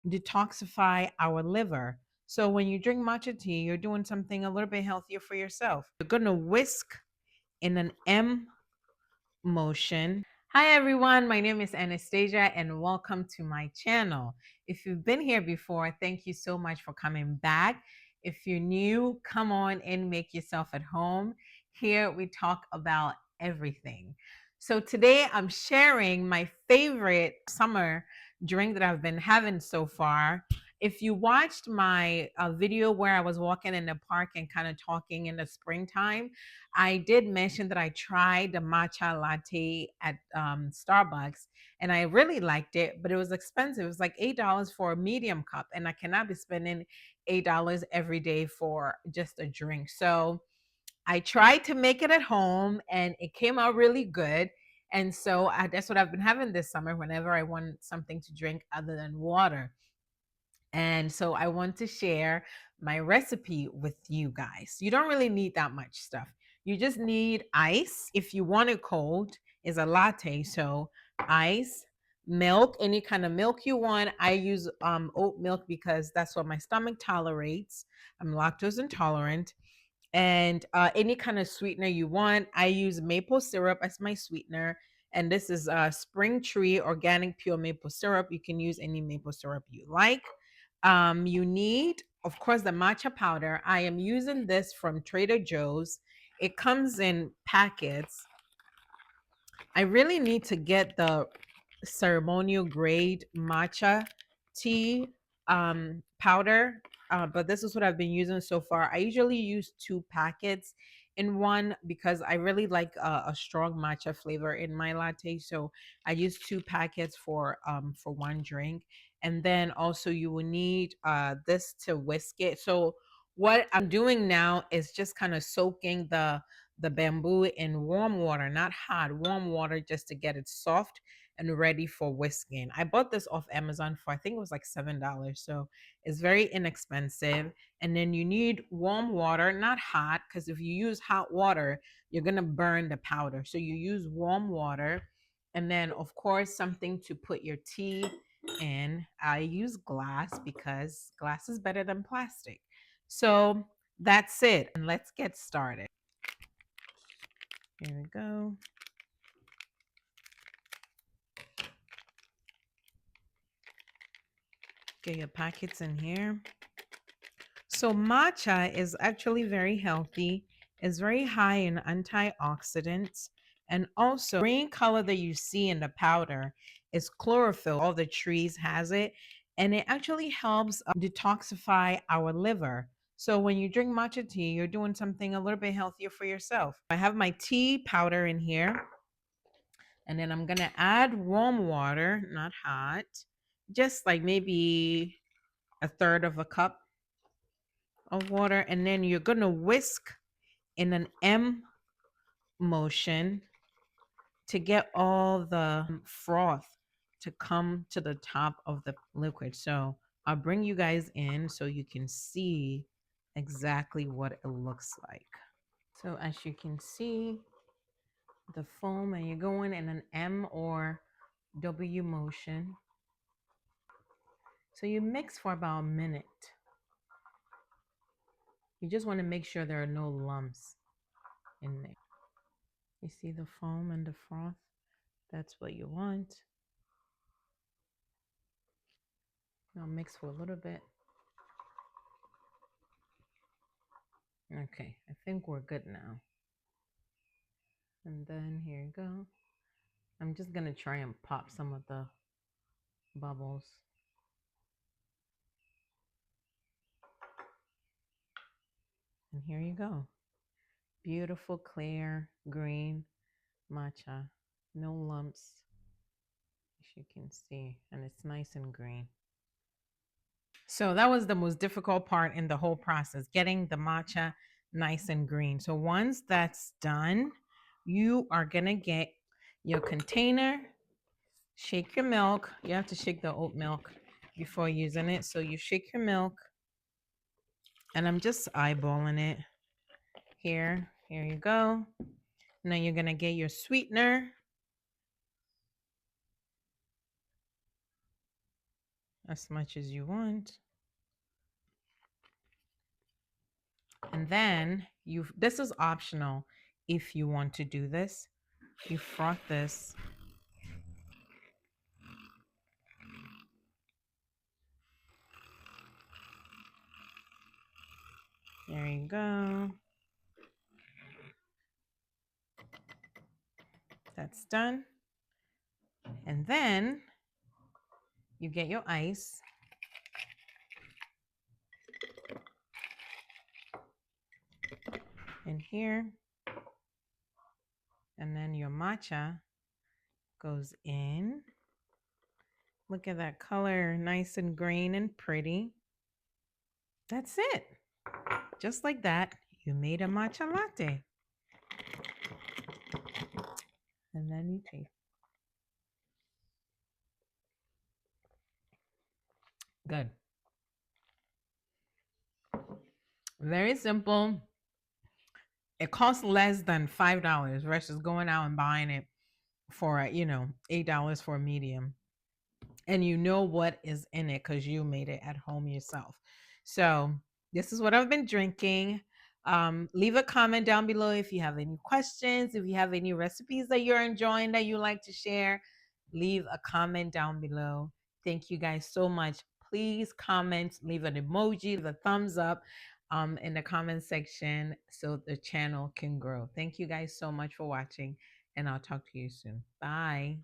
detoxify our liver. So when you drink matcha tea, you're doing something a little bit healthier for yourself. You're going to whisk in an M motion. Hi everyone, my name is Anastasia and welcome to my channel. If you've been here before, thank you so much for coming back. If you're new, come on and make yourself at home. Here we talk about everything. So today I'm sharing my favorite summer drink that I've been having so far. If you watched my video where I was walking in the park and kind of talking in the springtime, I did mention that I tried the matcha latte at Starbucks and I really liked it, but it was expensive. It was like $8 for a medium cup, and I cannot be spending $8 every day for just a drink. So I tried to make it at home and it came out really good. And so that's what I've been having this summer whenever I want something to drink other than water. And so I want to share my recipe with you guys. You don't really need that much stuff. You just need ice. If you want it cold, is a latte. So ice, milk, any kind of milk you want. I use oat milk because that's what my stomach tolerates. I'm lactose intolerant. And any kind of sweetener you want. I use maple syrup as my sweetener. And this is Spring Tree organic pure maple syrup. You can use any maple syrup you like. You need, of course, the matcha powder. I am using this from Trader Joe's. It comes in packets. I really need to get the ceremonial grade matcha tea powder, but this is what I've been using so far. I usually use 2 packets in one because I really like a strong matcha flavor in my latte. So I use 2 packets for one drink, and then also you will need this to whisk it. So what I'm doing now is just kind of soaking the bamboo in warm water, not hot, warm water, just to get it soft and ready for whisking. I bought this off Amazon for I think it was like $7. So it's very inexpensive. And then you need warm water, not hot, because if you use hot water, you're gonna burn the powder. So you use warm water, and then of course something to put your tea in. I use glass because glass is better than plastic. So that's it. And let's get started. Here we go. Get your packets in here. So matcha is actually very healthy. It's very high in antioxidants. And also green color that you see in the powder is chlorophyll. All the trees has it. And it actually helps detoxify our liver. So when you drink matcha tea, you're doing something a little bit healthier for yourself. I have my tea powder in here. And then I'm going to add warm water, not hot, just like maybe a third of a cup of water. And then you're going to whisk in an M motion to get all the froth to come to the top of the liquid. So I'll bring you guys in so you can see exactly what it looks like. So as you can see, the foam, and you're going in an M or W motion. So you mix for about a minute. You just want to make sure there are no lumps in there. You see the foam and the froth? That's what you want. Now mix for a little bit. Okay, I think we're good now. And then here you go. I'm just going to try and pop some of the bubbles. And here you go. Beautiful, clear, green matcha. No lumps, as you can see. And it's nice and green. So that was the most difficult part in the whole process, getting the matcha nice and green. So once that's done, you are going to get your container, shake your milk. You have to shake the oat milk before using it. So you shake your milk, and I'm just eyeballing it here. Here you go. Now you're going to get your sweetener. as much as you want. And then this is optional if you want to do this. You froth this. There you go. That's done. And then you get your ice. In here. And then your matcha goes in. Look at that color, nice and green and pretty. That's it. Just like that, you made a matcha latte. And then you taste. Good. Very simple. It costs less than $5 versus going out and buying it for, $8 for a medium. And you know what is in it because you made it at home yourself. So this is what I've been drinking. Leave a comment down below if you have any questions, if you have any recipes that you're enjoying that you like to share. Leave a comment down below. Thank you guys so much. Please comment, leave an emoji, leave a thumbs up in the comment section so the channel can grow. Thank you guys so much for watching, and I'll talk to you soon. Bye.